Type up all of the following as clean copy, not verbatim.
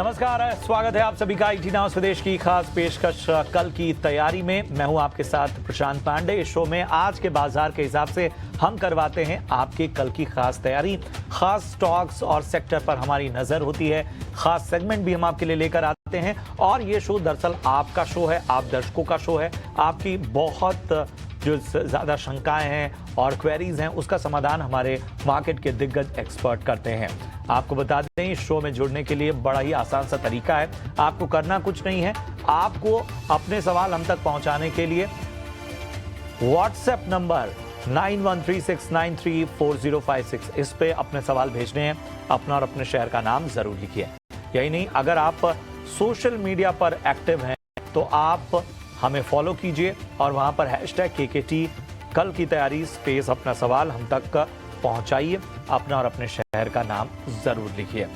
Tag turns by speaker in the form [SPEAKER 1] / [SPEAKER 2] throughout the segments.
[SPEAKER 1] नमस्कार, स्वागत है आप सभी का IT नाउ स्वदेश की खास पेशकश कल की तैयारी में। मैं हूं आपके साथ प्रशांत पांडे। इस शो में आज के बाजार के हिसाब से हम करवाते हैं आपके कल की खास तैयारी। खास स्टॉक्स और सेक्टर पर हमारी नजर होती है, खास सेगमेंट भी हम आपके लिए लेकर आते हैं। और ये शो दरअसल आपका शो है, आप दर्शकों का शो है। आपकी बहुत जो ज़्यादा शंकाएं हैं और क्वेरीज हैं उसका समाधान हमारे मार्केट के दिग्गज एक्सपर्ट करते हैं। आपको बता दें, इस शो में जुड़ने के लिए बड़ा ही आसान सा तरीका है। आपको करना कुछ नहीं है, आपको अपने सवाल हम तक पहुंचाने के लिए व्हाट्सएप नंबर 9136934056 इस पे अपने सवाल भेजने हैं। अपना और अपने शहर का नाम जरूर लिखिए। यही नहीं, अगर आप सोशल मीडिया पर एक्टिव हैं तो आप हमें फॉलो कीजिए और वहां पर #KKT कल की तैयारी स्पेस अपना सवाल हम तक पहुंचाइए। अपना और अपने शहर का नाम जरूर लिखिए।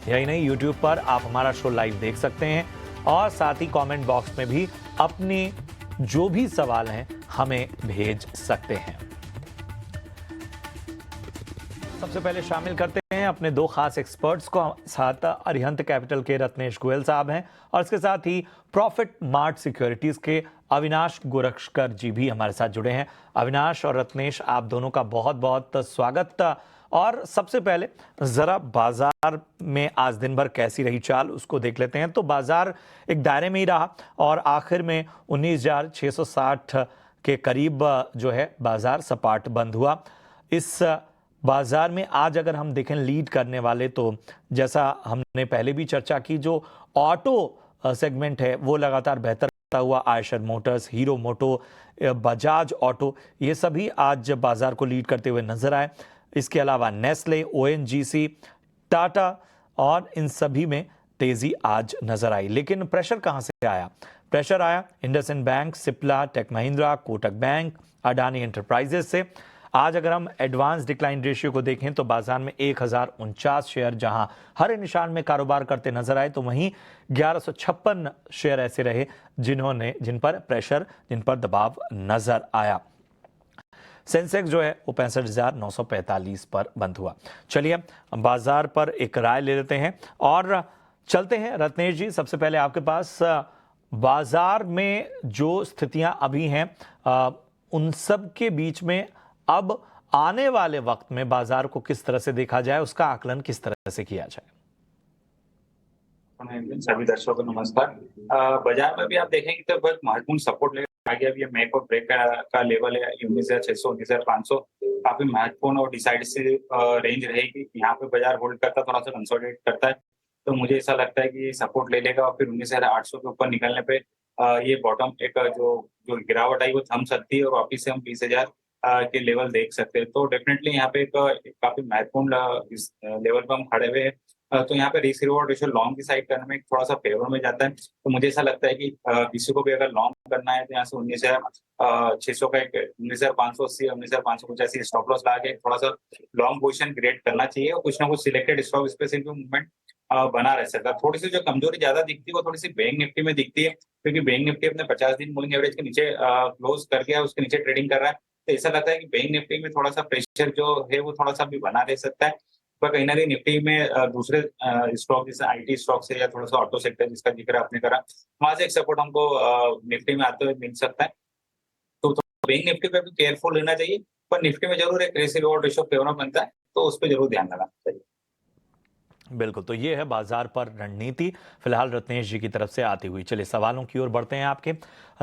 [SPEAKER 1] यही नहीं, YouTube पर आप हमारा शो लाइव देख सकते हैं और साथ ही कमेंट बॉक्स में भी अपने जो भी सवाल हैं हमें भेज सकते हैं। सबसे पहले शामिल करते हैं अपने दो खास एक्सपर्ट्स को। साथ अरिहंत कैपिटल के रत्नेश गोयल साहब हैं और इसके साथ ही प्रॉफिट मार्ट सिक्योरिटीज के अविनाश गोरक्षकर जी भी हमारे साथ जुड़े हैं। अविनाश और रत्नेश, आप दोनों का बहुत बहुत स्वागत। और सबसे पहले जरा बाजार में आज दिन भर कैसी रही चाल उसको देख लेते हैं। तो बाजार एक दायरे में ही रहा और आखिर में 19,660 के करीब जो है बाजार सपाट बंद हुआ। इस बाजार में आज अगर हम देखें लीड करने वाले, तो जैसा हमने पहले भी चर्चा की, जो ऑटो सेगमेंट है वो लगातार बेहतर करता हुआ आयशर मोटर्स, हीरो मोटो, बजाज ऑटो, ये सभी आज बाजार को लीड करते हुए नजर आए। इसके अलावा नेस्ले, ONGC, टाटा और इन सभी में तेजी आज नजर आई। लेकिन प्रेशर कहां से आया? प्रेशर आया IndusInd bank, Cipla, Tech Mahindra, Kotak bank, Adani enterprises से। आज अगर हम एडवांस डिक्लाइन रेशियो को देखें तो बाजार में 1049 शेयर जहां हर निशान में कारोबार करते नजर आए, तो वहीं 1156 शेयर ऐसे रहे जिन पर दबाव नजर आया। सेंसेक्स जो है वो 65,945 पर बंद हुआ। चलिए बाजार पर एक राय ले लेते हैं और चलते हैं। रत्नेश जी, सबसे पहले आपके पास बाजार में जो स्थितियां अभी हैं उन सब के बीच में अब आने वाले वक्त में बाजार को किस तरह से देखा जाए, उसका आकलन किस तरह से किया जाए?
[SPEAKER 2] सभी दर्शकों को नमस्कार। बाजार में भी आप देखेंगे तो बहुत महत्वपूर्ण सपोर्ट लेवल आ गया। अभी मेक और ब्रेक का लेवल है 19,600 19,500, काफी महत्वपूर्ण और डिसाइडिव रेंज रहेगी। यहाँ पे बाजार होल्ड करता है, थोड़ा सा कंसोलिडेट करता है, तो मुझे ऐसा लगता है कि सपोर्ट ले लेगा और फिर 19,800 के ऊपर निकलने पे ये बॉटम एक जो जो गिरावट आई वो थम सकती है और वापिस से हम 20,000 के लेवल देख सकते हैं। तो डेफिनेटली यहाँ पे एक काफी महत्वपूर्ण इस लेवल पर हम खड़े हुए हैं। तो यहाँ पे रिस्क रिवॉर्ड रेशियो लॉन्ग की साइड करने में थोड़ा सा फेवर में जाता है। तो मुझे ऐसा लगता है कि किसी को भी अगर लॉन्ग करना है तो यहाँ से 19,600 का एक 19,580 19,585 स्टॉप लॉस लगा के थोड़ा सा लॉन्ग पोजीशन क्रिएट करना चाहिए और कुछ ना कुछ सिलेक्टेड स्टॉक स्पेसिफिक मूवमेंट बना रह सकता है। थोड़ी सी जो कमजोरी ज्यादा दिखती है वो थोड़ी सी बैंक निफ्टी में दिखती है, क्योंकि बैंक निफ्टी अपने 50 दिन मूविंग एवरेज के नीचे क्लोज कर गया, उसके नीचे ट्रेडिंग कर रहा है। तो ऐसा लगता है कि बैंक निफ्टी में थोड़ा सा प्रेशर जो है वो थोड़ा सा भी बना रह सकता है। पर कहीं ना कहीं निफ्टी में दूसरे स्टॉक जैसे IT स्टॉक से या थोड़ा सा ऑटो सेक्टर जिसका जिक्र आपने करा, वहां से एक सपोर्ट हमको निफ्टी में आते हुए मिल सकता है। तो बैंक निफ्टी पे भी केयरफुल रहना चाहिए, पर निफ्टी में जरूर एक रिस्क रिवॉर्ड रेशियो फेवर बनता है, तो उस पर जरूर ध्यान लगाना चाहिए।
[SPEAKER 1] बिल्कुल, तो ये है बाजार पर रणनीति फिलहाल रत्नेश जी की तरफ से आती हुई। चलिए सवालों की ओर बढ़ते हैं। आपके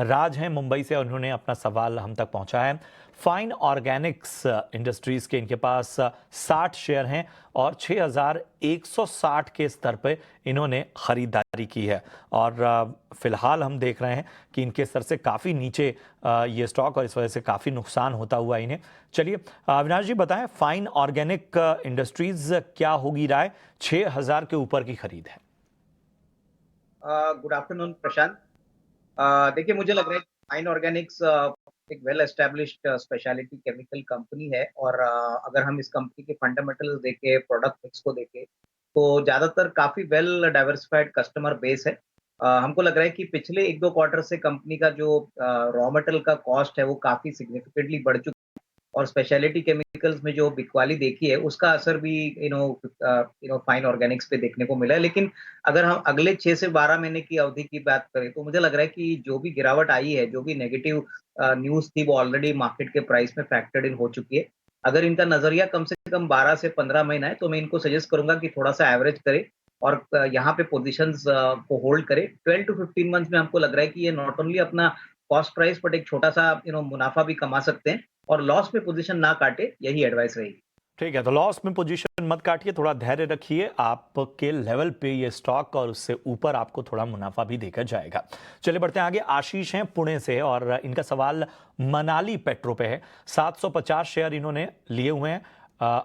[SPEAKER 1] राज हैं मुंबई से, उन्होंने अपना सवाल हम तक पहुंचाया है। फाइन ऑर्गेनिक्स इंडस्ट्रीज के इनके पास 60 शेयर हैं और 6,160 के स्तर पे इन्होंने खरीदारी की है और फिलहाल हम देख रहे हैं कि इनके स्तर से काफ़ी नीचे ये स्टॉक और इस वजह से काफ़ी नुकसान होता हुआ इन्हें। चलिए अविनाश जी बताएं, फाइन ऑर्गेनिक इंडस्ट्रीज क्या होगी राय? 6,000 के ऊपर की खरीद है।
[SPEAKER 3] गुड आफ्टरनून प्रशांत। देखिए, मुझे लग रहा है कि फाइन ऑर्गेनिक्स एक well established speciality chemical company है और अगर हम इस कंपनी के फंडामेंटल्स देखें, प्रोडक्ट मिक्स को देखें, तो ज्यादातर काफी वेल डाइवर्सिफाइड कस्टमर बेस है। हमको लग रहा है कि पिछले 1-2 क्वार्टर से कंपनी का जो रॉ मटेरियल का कॉस्ट है वो काफी सिग्निफिकेंटली बढ़ चुका है और स्पेशलिटी केमिकल्स में जो बिकवाली देखी है उसका असर भी फाइन ऑर्गेनिक्स पे देखने को मिला है। लेकिन अगर हम अगले 6 से 12 महीने की अवधि की बात करें तो मुझे लग रहा है कि जो भी गिरावट आई है, जो भी नेगेटिव न्यूज़ थी वो ऑलरेडी मार्केट के प्राइस में फैक्टर्ड इन हो चुकी है। अगर इनका नज़रिया कम से कम 12 से 15 महीना है तो मैं इनको सजेस्ट करूँगा कि थोड़ा-सा एवरेज करें और यहाँ पे पोज़ीशंस को होल्ड करें। 12 टू 15 मंथ्स में हमको लग रहा है कि ये नॉट ओनली अपना कॉस्ट प्राइस बट एक छोटा-सा मुनाफ़ा भी कमा सकते हैं और लॉस में पोज़ीशन ना काटे, यही एडवाइस रहेगी।
[SPEAKER 1] ठीक है, तो लॉस में पोजीशन मत काटिए, थोड़ा धैर्य रखिए। आपके लेवल पे ये स्टॉक और उससे ऊपर आपको थोड़ा मुनाफा भी देकर जाएगा। चलिए बढ़ते हैं आगे। आशीष हैं पुणे से और इनका सवाल मनाली पेट्रो पे है। 750 शेयर इन्होंने लिए हुए हैं,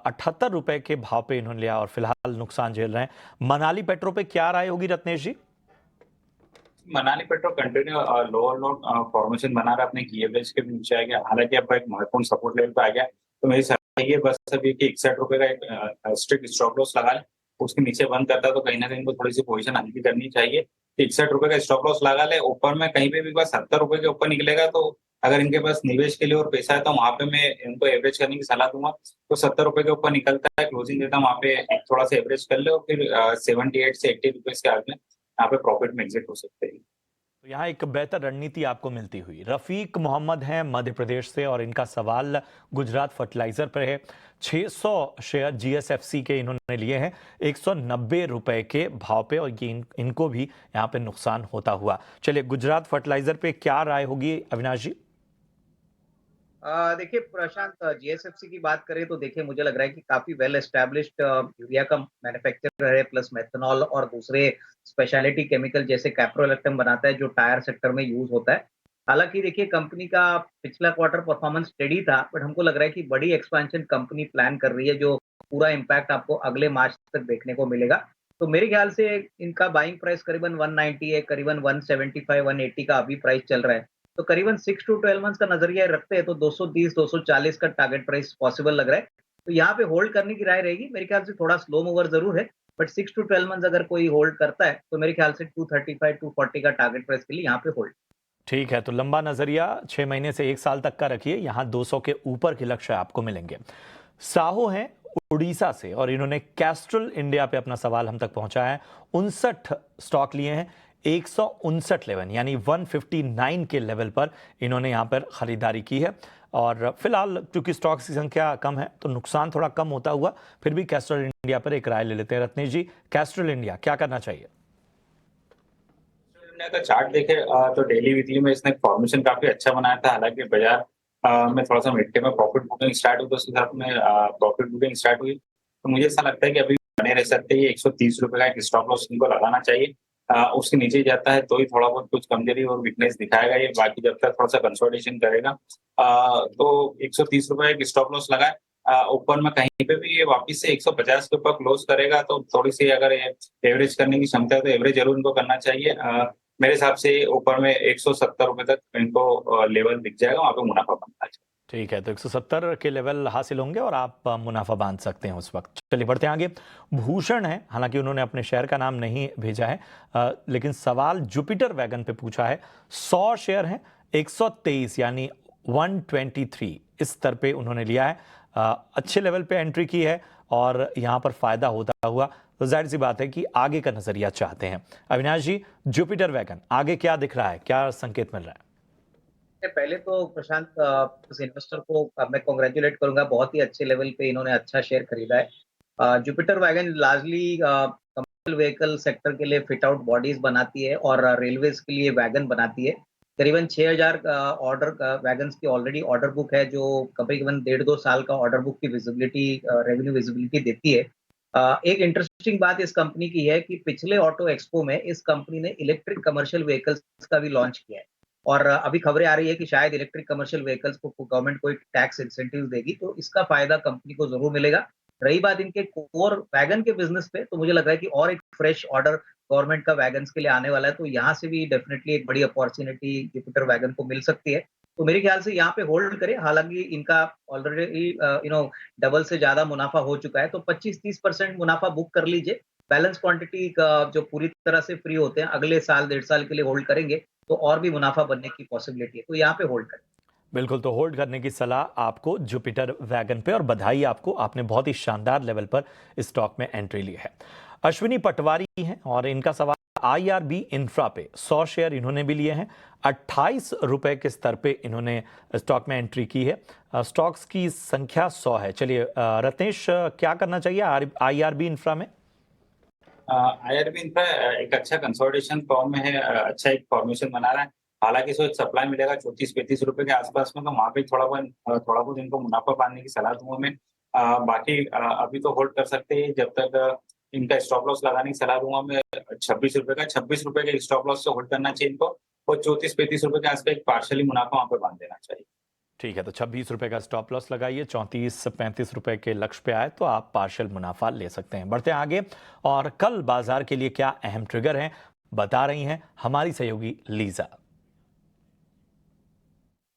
[SPEAKER 1] 78 रुपए के भाव पे इन्होंने लिया और फिलहाल नुकसान झेल रहे हैं। मनाली पेट्रो पे क्या राय होगी Ratnesh ji?
[SPEAKER 2] Manali petro continue lower low formation बना रहा है, अपने की एवरेज के भी नीचे आ गया। हालांकि अब एक महत्वपूर्ण सपोर्ट लेवल पे आ गया, तो मेरी सलाह ये बस अभी कि 61 रुपए का एक स्ट्रिक्ट स्टॉप लॉस लगा ले। उसके नीचे बंद करता है तो कहीं ना कहीं को थोड़ी सी पोजीशन हल्की करनी चाहिए। 61 रुपए का स्टॉप लॉस लगा ले, ऊपर में कहीं पे भी बस 70 रुपए के ऊपर निकलेगा तो अगर इनके पास निवेश के लिए और पैसा है तो वहां पे मैं इनको एवरेज करने की सलाह दूंगा। तो 70 रुपए के ऊपर निकलता है, क्लोजिंग देता है वहां पे एक थोड़ा सा एवरेज कर ले और फिर 78 से 80 रुपीज के आगे यहाँ पे प्रॉफिट में एग्जिट हो सकते हैं।
[SPEAKER 1] तो यहाँ एक बेहतर रणनीति आपको मिलती हुई। रफीक मोहम्मद हैं मध्य प्रदेश से और इनका सवाल गुजरात फर्टिलाइजर पर है। 600 शेयर जीएसएफसी के इन्होंने लिए हैं 190 रुपए के भाव पे और ये इनको भी यहाँ पे नुकसान होता हुआ। चलिए गुजरात फर्टिलाइजर पे क्या राय होगी अविनाश जी?
[SPEAKER 3] देखिए प्रशांत, जीएसएफसी की बात करें तो देखिए मुझे लग रहा है कि काफ़ी वेल एस्टैब्लिश्ड यूरिया का मैन्युफैक्चरर है, प्लस मेथनॉल और दूसरे स्पेशलिटी केमिकल जैसे कैप्रोलैक्टम बनाता है जो टायर सेक्टर में यूज़ होता है। हालाँकि देखिए कंपनी का पिछला क्वार्टर परफॉर्मेंस स्टेडी था, बट हमको लग रहा है कि बड़ी एक्सपेंशन कंपनी प्लान कर रही है जो पूरा इम्पैक्ट आपको अगले मार्च तक देखने को मिलेगा। तो मेरे ख्याल से इनका बाइंग प्राइस करीबन 190 है, करीबन 175, 180 का अभी प्राइस चल रहा है। तो करीबन 6 टू 12 मंथ्स का नजरिया रखते हैं तो 230-240 का टारगेट प्राइस पॉसिबल लग रहा है। तो यहाँ पे होल्ड करने की राय रहेगी। मेरे ख्याल से थोड़ा स्लो मूवर जरूर है, बट 6 टू 12 मंथ्स अगर कोई होल्ड करता है तो मेरे ख्याल से 235-240 का टारगेट प्राइस के लिए यहाँ पे होल्ड।
[SPEAKER 1] ठीक है, तो लंबा नजरिया 6 महीने से 1 साल तक का रखिए। यहाँ 200 के ऊपर के लक्ष्य आपको मिलेंगे। साहू हैं उड़ीसा से और इन्होंने कैस्ट्रल इंडिया पे अपना सवाल हम तक पहुंचाया है। 59 स्टॉक लिए हैं, 159 लेवल यानी 159 के लेवल पर इन्होंने यहाँ पर खरीदारी की है और फिलहाल क्योंकि स्टॉक्स की संख्या कम है तो नुकसान थोड़ा कम होता हुआ फिर भी कैस्ट्रल इंडिया पर एक राय ले लेते हैं। रत्नेश जी, कैस्ट्रल इंडिया क्या करना चाहिए?
[SPEAKER 2] इंडिया का चार्ट देखे तो डेली वीकली में इसने फॉर्मेशन काफी अच्छा बनाया था। हालांकि बाजार में थोड़ा सा मिड में प्रॉफिट बुकिंग स्टार्ट हुई तो उसके साथ में प्रॉफिट बुकिंग स्टार्ट हुई, तो मुझे ऐसा लगता है कि अभी बने रह सकते हैं। 130 रुपए का एक स्टॉप लॉस इनको लगाना चाहिए। उसके नीचे जाता है तो ही थोड़ा बहुत कुछ कमजोरी और वीकनेस दिखाएगा ये, बाकी जब तक थोड़ा सा कंसोलिडेशन करेगा तो 130 रुपए एक स्टॉप लॉस लगाए। ऊपर में कहीं पे भी ये वापस से 150 के ऊपर क्लोज करेगा तो थोड़ी सी अगर एवरेज करने की क्षमता है तो एवरेज जरूर इनको करना चाहिए। मेरे हिसाब से ऊपर में 170 रुपए तक इनको लेवल दिख जाएगा, वहां पे मुनाफा बनता है।
[SPEAKER 1] ठीक है, तो 170 के लेवल हासिल होंगे और आप मुनाफा बांध सकते हैं उस वक्त। चलिए बढ़ते हैं आगे। भूषण है, हालांकि उन्होंने अपने शेयर का नाम नहीं भेजा है, लेकिन सवाल जुपिटर वैगन पे पूछा है। 100 शेयर हैं, 123 यानी 123 इस स्तर पे उन्होंने लिया है। अच्छे लेवल पे एंट्री की है और यहाँ पर फायदा होता हुआ, तो जाहिर सी बात है कि आगे का नजरिया चाहते हैं। अविनाश जी, जुपिटर वैगन आगे क्या दिख रहा है, क्या संकेत मिल रहा है?
[SPEAKER 3] पहले तो प्रशांत, उस इन्वेस्टर को मैं कांग्रेचुलेट करूंगा, बहुत ही अच्छे लेवल पे इन्होंने अच्छा शेयर खरीदा है। Jupiter wagon largely commercial vehicle sector के लिए फिट आउट बॉडीज बनाती है और रेलवेज के लिए वैगन बनाती है। करीबन 6000 ऑर्डर वैगन्स की ऑलरेडी ऑर्डर बुक है जो करीबन 1.5-2 साल का ऑर्डर बुक की विजिबिलिटी, रेवेन्यू विजिबिलिटी देती है। एक इंटरेस्टिंग बात इस कंपनी की है कि पिछले ऑटो एक्सपो में इस कंपनी ने इलेक्ट्रिक कमर्शियल व्हीकल्स का भी लॉन्च किया है और अभी खबरें आ रही है कि शायद इलेक्ट्रिक कमर्शियल व्हीकल्स को गवर्नमेंट कोई टैक्स इंसेंटिव देगी, तो इसका फायदा कंपनी को जरूर मिलेगा। रही बात इनके कोर वैगन के बिजनेस पे, तो मुझे लग रहा है कि और एक फ्रेश ऑर्डर गवर्नमेंट का वैगन्स के लिए आने वाला है, तो यहाँ से भी डेफिनेटली एक बड़ी अपॉर्चुनिटी जुपिटर वैगन को मिल सकती है। तो मेरे ख्याल से यहाँ पे होल्ड करें। हालांकि इनका ऑलरेडी डबल से ज्यादा मुनाफा हो चुका है, तो 25-30% मुनाफा बुक कर लीजिए। बैलेंस क्वांटिटी का जो पूरी तरह से फ्री होते हैं अगले साल 1.5 साल के लिए होल्ड करेंगे तो और भी मुनाफा बनने की पॉसिबिलिटी है, तो यहाँ पे होल्ड करें।
[SPEAKER 1] बिल्कुल, तो होल्ड करने की सलाह आपको जुपिटर वैगन पे, और बधाई आपको, आपने बहुत ही शानदार लेवल पर स्टॉक में एंट्री ली है। अश्विनी पटवारी हैं और इनका सवाल, आईआरबी इंफ्रा पे 100 शेयर इन्होंने भी लिए हैं, 28 रुपए के स्तर पे इन्होंने स्टॉक में एंट्री की है। स्टॉक्स की संख्या 100 है। चलिए रत्नेश, क्या करना चाहिए आईआरबी इंफ्रा में?
[SPEAKER 2] आईआरबी इनका एक अच्छा कंसोलिडेशन फॉर्म में है, अच्छा एक फॉर्मेशन बना रहा है। हालांकि इसको एक सप्लाई मिलेगा 34-35 रुपए के आसपास में, तो वहां पे थोड़ा बहुत इनको मुनाफा पाने की सलाह दूंगा मैं। बाकी अभी तो होल्ड कर सकते हैं जब तक इनका स्टॉप लॉस लगाने की सलाह दूंगा मैं। 26 रुपए के स्टॉप लॉस से होल्ड करना चाहिए इनको, और 34-35 रुपए के आसपास एक पार्शली मुनाफा वहां पे बांध देना चाहिए।
[SPEAKER 1] ठीक है, तो 26 रुपए का स्टॉप लॉस लगाइए, 34-35 रुपए के लक्ष्य पे आए तो आप पार्शियल मुनाफा ले सकते हैं। बढ़ते हैं आगे, और कल बाजार के लिए क्या अहम ट्रिगर हैं बता रही हैं हमारी सहयोगी लीजा।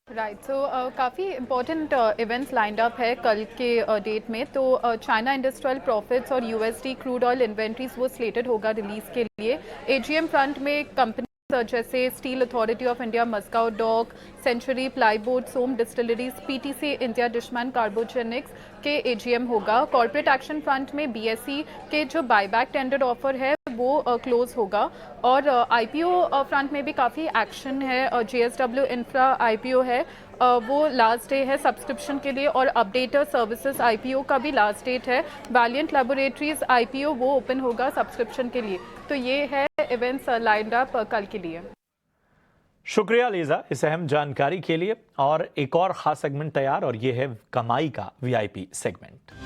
[SPEAKER 4] राइट, सो काफ़ी इंपॉर्टेंट इवेंट्स लाइंड अप है कल के डेट में। तो चाइना इंडस्ट्रियल प्रॉफिट्स और यूएसडी क्रूड ऑयल इन्वेंट्रीज वो स्लेटेड होगा रिलीज के लिए। एजीएम फ्रंट में कंपनी जैसे Steel Authority of India, Mazagon Dock, Century Plyboard, Som Distilleries, PTC India, Dishman Carbogenics के एजीएम होगा। कॉर्पोरेट एक्शन फ्रंट में बीएसई के जो बायबैक टेंडर ऑफर है वो क्लोज होगा, और आईपीओ फ्रंट में भी काफ़ी एक्शन है। जेएसडब्ल्यू इंफ्रा आईपीओ है, वो लास्ट डे है सब्सक्रिप्शन के लिए, और अपडेटर सर्विसेज आईपीओ का भी लास्ट डेट है। वैलियंट लैबोरेटरीज आईपीओ वो ओपन होगा सब्सक्रिप्शन के लिए। तो ये है इवेंट्स लाइंड अप कल के लिए।
[SPEAKER 1] शुक्रिया लीजा इस अहम जानकारी के लिए। और एक और खास सेगमेंट तैयार, और ये है कमाई का वीआईपी सेगमेंट।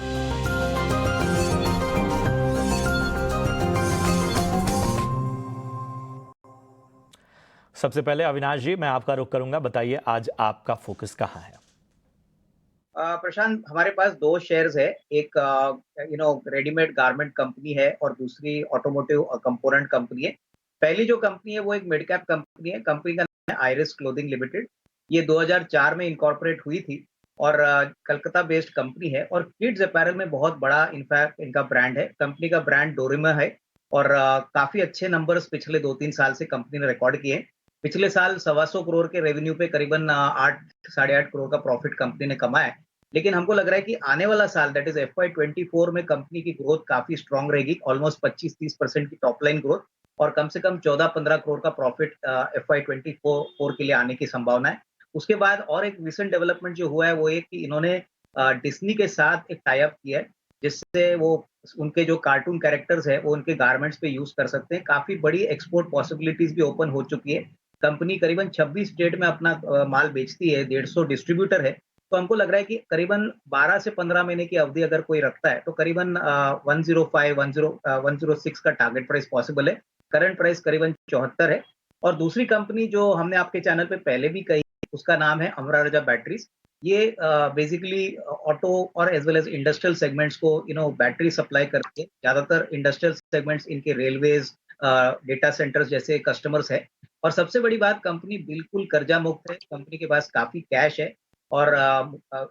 [SPEAKER 1] सबसे पहले अविनाश जी, मैं आपका रुख करूंगा, बताइए आज आपका फोकस कहाँ है?
[SPEAKER 3] प्रशांत, हमारे पास दो शेयर्स है। एक रेडीमेड गारमेंट कंपनी है और दूसरी ऑटोमोटिव कंपोनेंट कंपनी है। पहली जो कंपनी है वो एक मिड कैप कंपनी है। कंपनी का नाम है आइरिस क्लोथिंग लिमिटेड। ये 2004 में इनकॉर्पोरेट हुई थी और कलकत्ता बेस्ड कंपनी है, और किड्स अपैरल में बहुत बड़ा इनफैक्ट इनका ब्रांड है। कंपनी का ब्रांड डोरेमा है, और काफी अच्छे नंबर्स पिछले 2-3 साल से कंपनी ने रिकॉर्ड किए हैं। पिछले साल 125 करोड़ के रेवेन्यू पे करीबन 8-8.5 करोड़ का प्रॉफिट कंपनी ने कमाया है। लेकिन हमको लग रहा है कि आने वाला साल, दैट इज FY24 में कंपनी की ग्रोथ काफी स्ट्रांग रहेगी, ऑलमोस्ट 25-30% की टॉप लाइन ग्रोथ, और कम से कम 14-15 करोड़ का प्रॉफिट FY24 के लिए आने की संभावना है। उसके बाद और एक रिसेंट डेवलपमेंट जो हुआ है वो ये कि इन्होंने डिज्नी के साथ एक टाई अप किया है, जिससे वो उनके जो कार्टून कैरेक्टर्स है वो उनके गारमेंट्स पे यूज कर सकते हैं। काफी बड़ी एक्सपोर्ट पॉसिबिलिटीज भी ओपन हो चुकी है। कंपनी करीबन 26 स्टेट में अपना माल बेचती है, 150 डिस्ट्रीब्यूटर है। तो हमको लग रहा है कि करीबन 12 से 15 महीने की अवधि अगर कोई रखता है तो करीबन 106 का टारगेट प्राइस पॉसिबल है। करंट प्राइस करीबन 74 है। और दूसरी कंपनी जो हमने आपके चैनल पे पहले भी कही, उसका नाम है अमरा राजा बैटरीज। ये बेसिकली ऑटो और as well as industrial segments को बैटरी सप्लाई करती है। ज्यादातर इंडस्ट्रियल सेगमेंट्स इनके रेलवेज, डेटा सेंटर्स जैसे कस्टमर्स है। और सबसे बड़ी बात, कंपनी बिल्कुल कर्जा मुक्त है। कंपनी के पास काफी कैश है, और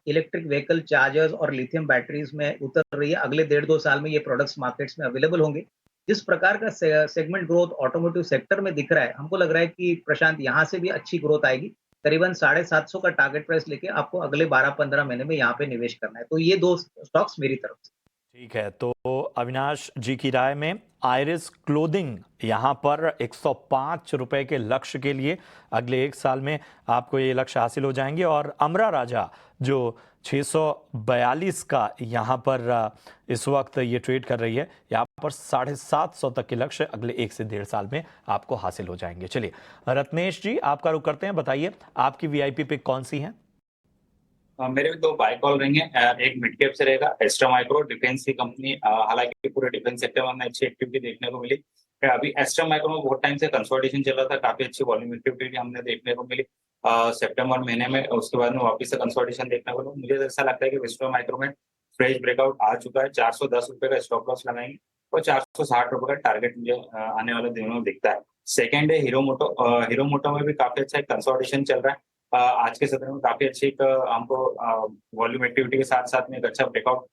[SPEAKER 3] इलेक्ट्रिक व्हीकल चार्जर्स और लिथियम बैटरीज में उतर रही है। अगले 1.5-2 साल में ये प्रोडक्ट्स मार्केट्स में अवेलेबल होंगे। जिस प्रकार का सेगमेंट ग्रोथ ऑटोमोटिव सेक्टर में दिख रहा है, हमको लग रहा है कि प्रशांत यहाँ से भी अच्छी ग्रोथ आएगी। करीबन 750 का टारगेट प्राइस लेके आपको अगले 12-15 महीने में यहाँ पे निवेश करना है। तो ये दो स्टॉक्स मेरी तरफ से।
[SPEAKER 1] ठीक है, तो अविनाश जी की राय में आइरिस क्लोथिंग यहाँ पर 105 रुपए के लक्ष्य के लिए अगले एक साल में आपको ये लक्ष्य हासिल हो जाएंगे, और अमरा राजा जो 642 का यहाँ पर इस वक्त ये ट्रेड कर रही है, यहाँ पर 750 तक के लक्ष्य अगले 1 से 1.5 साल में आपको हासिल हो जाएंगे। चलिए रत्नेश जी, आपका रुख करते हैं, बताइए आपकी वीआईपी पिक कौन सी है?
[SPEAKER 2] मेरे भी दो बाय कॉल रहेंगे। एक मिड कैप से रहेगा एस्ट्रा माइक्रो, डिफेंस की कंपनी। हालांकि पूरे डिफेंस सेक्टर में हमें अच्छी एक्टिविटी देखने को मिली। अभी एस्ट्रा माइक्रो में बहुत टाइम से कंसोलिडेशन चल रहा था, काफी अच्छी वॉल्यूम एक्टिविटी हमने देखने को मिली सितंबर महीने में। उसके बाद में वापस से कंसोलिडेशन देखने को मिला। मुझे ऐसा लगता है कि एस्ट्रा माइक्रो में फ्रेश ब्रेकआउट आ चुका है। 410 रुपए का स्टॉप लॉस लगाएंगे, और 460 रुपए का टारगेट मुझे आने वाले दिनों में दिखता है। सेकेंड है हीरो मोटो। हीरो मोटो में भी काफी अच्छा एक कंसोलिडेशन चल रहा है। आज के सत्र में काफी अच्छी हमको वॉल्यूम एक्टिविटी के साथ साथ में एक अच्छा ब्रेकआउट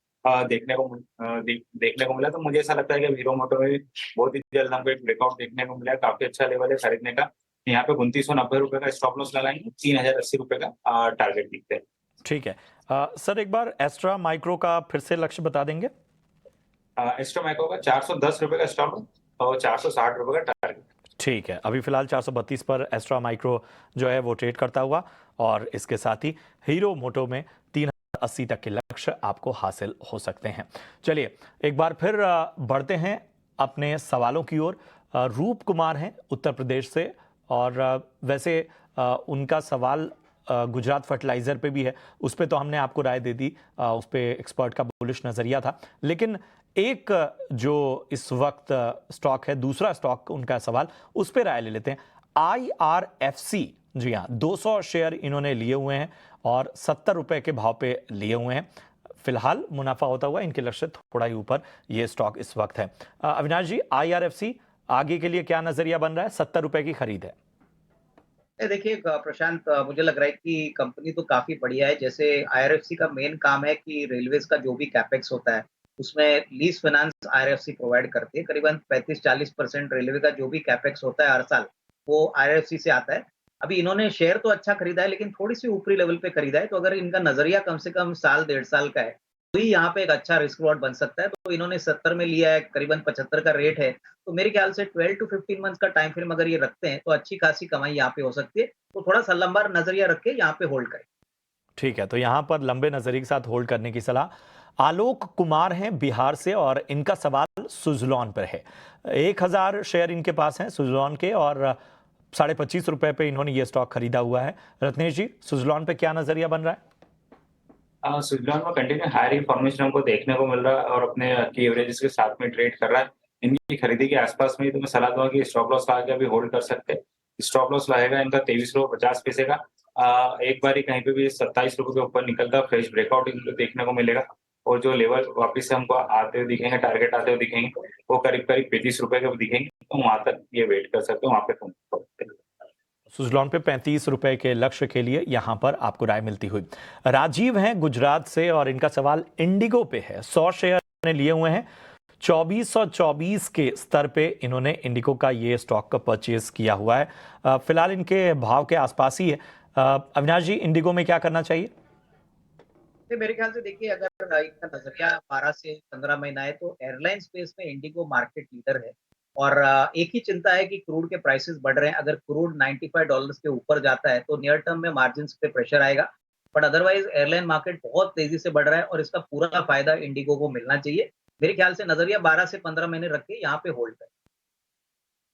[SPEAKER 2] देखने को मिला। तो मुझे ऐसा लगता है कि हीरो मोटो में बहुत ही जल्द हमको एक ब्रेकआउट देखने को मिला है। काफी अच्छा लेवल है खरीदने का। यहाँ पे 2990 रुपए का स्टॉप लॉस लगाएंगे, 3080 रुपए का टारगेट दिखते हैं।
[SPEAKER 1] ठीक है। सर एक बार एस्ट्रा माइक्रो का फिर से लक्ष्य बता देंगे?
[SPEAKER 2] एस्ट्रा माइक्रो का 410 रुपए का स्टॉप लॉस और 460 रुपए का टारगेट।
[SPEAKER 1] ठीक है, अभी फिलहाल 432 पर एस्ट्रा माइक्रो जो है वो ट्रेड करता हुआ, और इसके साथ ही हीरो मोटो में 3080 तक के लक्ष्य आपको हासिल हो सकते हैं। चलिए एक बार फिर बढ़ते हैं अपने सवालों की ओर। रूप कुमार हैं उत्तर प्रदेश से, और वैसे उनका सवाल गुजरात फर्टिलाइजर पे भी है, उस पे तो हमने आपको राय दे दी, उस पे एक्सपर्ट का बुलिश नजरिया था। लेकिन एक जो इस वक्त स्टॉक है, दूसरा स्टॉक उनका सवाल, उस पे राय ले लेते हैं। IRFC, जी हाँ, 200 शेयर इन्होंने लिए हुए हैं और 70 रुपए के भाव पे लिए हुए हैं। फिलहाल मुनाफा होता हुआ इनके लक्ष्य थोड़ा ही ऊपर ये स्टॉक इस वक्त है। अविनाश जी, IRFC आगे के लिए क्या नजरिया बन रहा है? 70 रुपए की खरीद है।
[SPEAKER 3] देखिए प्रशांत, मुझे लग रहा है कि कंपनी तो काफी बढ़िया है। जैसे IRFC का मेन काम है कि रेलवेज का जो भी कैपेक्स होता है उसमें लीज फाइनेंस IRFC प्रोवाइड करती है। करीबन 35-40% रेलवे का जो भी कैपेक्स होता है हर साल वो IRFC से आता है। अभी इन्होंने शेयर तो अच्छा खरीदा है लेकिन थोड़ी सी ऊपरी लेवल पे खरीदा है, तो अगर इनका नजरिया कम से कम साल 1.5 साल का है तो ही यहाँ पे एक अच्छा रिस्क रिवॉर्ड बन सकता है। तो इन्होंने 70 में लिया है, करीबन 75 का रेट है, तो मेरे ख्याल से 12 to 15 मंथ्स का टाइम फ्रेम अगर ये रखते हैं तो अच्छी खासी कमाई यहाँ पे हो सकती है। तो थोड़ा सा लंबा नजरिया रख के यहाँ पे होल्ड करें।
[SPEAKER 1] ठीक है, तो यहाँ पर लंबे नजरिए के साथ होल्ड करने की सलाह। आलोक कुमार हैं बिहार से, और इनका सवाल सुजलॉन पर है। 1000 शेयर इनके पास हैं सुजलॉन के, और 25.5 रुपए पे इन्होंने ये स्टॉक खरीदा हुआ है। रत्नेश जी, सुजलॉन पे क्या नजरिया बन रहा है?
[SPEAKER 2] सुजलॉन में कंटिन्यू हायर फॉर्मेशन हमको देखने को मिल रहा है और अपने की एवरेजेस के साथ में ट्रेड कर रहा है। इनकी खरीदी के आसपास में तो मैं सलाह दूंगा कि स्टॉप लॉस लगा के अभी होल्ड कर सकते हैं। स्टॉप लॉस रहेगा इनका 23.50 का। एक बार ही कहीं पे भी 27 रुपए के ऊपर निकलता फ्रेश ब्रेकआउट इनको देखने को मिलेगा, और जो लेवल वापस से हमको आते हुए दिखेंगे, टारगेट आते हुए दिखेंगे, वो करीब 35 रुपए के दिखेंगे। तो वहां तक ये वेट कर सकते हो, वहां पे
[SPEAKER 1] सुजलॉन पे 35 रुपए के लक्ष्य के लिए यहां पर आपको राय मिलती हुई। राजीव हैं गुजरात से, और इनका सवाल इंडिगो पे है। 100 शेयर इन्होंने लिए हुए हैं, 2424 के स्तर पे इन्होंने इंडिगो का ये स्टॉक का परचेज किया हुआ है। फिलहाल इनके भाव के आसपास ही है। अविनाश जी, इंडिगो में क्या करना चाहिए?
[SPEAKER 3] मेरे ख्याल से देखिए, अगर इनका नजरिया 12 से 15 महीना है तो एयरलाइन स्पेस में इंडिगो मार्केट लीडर है। और एक ही चिंता है कि क्रूड के प्राइसेस बढ़ रहे हैं। अगर क्रूड $95 के ऊपर जाता है तो नियर टर्म में मार्जिन पे प्रेशर आएगा, बट अदरवाइज एयरलाइन मार्केट बहुत तेजी से बढ़ रहा है और इसका पूरा फायदा इंडिगो को मिलना चाहिए। मेरे ख्याल से नजरिया 12 से 15 महीने रख के यहाँ पे होल्ड करें।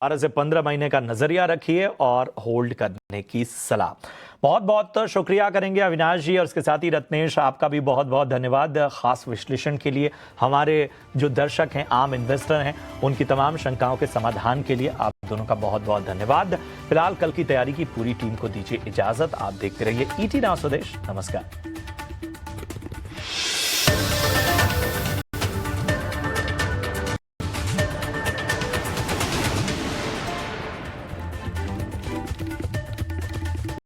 [SPEAKER 1] 12 से 15 महीने का नजरिया रखिए और होल्ड करने की सलाह। बहुत बहुत शुक्रिया करेंगे अविनाश जी, और इसके साथ ही रत्नेश, आपका भी बहुत बहुत धन्यवाद खास विश्लेषण के लिए। हमारे जो दर्शक हैं, आम इन्वेस्टर हैं, उनकी तमाम शंकाओं के समाधान के लिए आप दोनों का बहुत बहुत धन्यवाद। फिलहाल कल की तैयारी की पूरी टीम को दीजिए इजाजत। आप देखते रहिए ET नाउ स्वदेश। नमस्कार।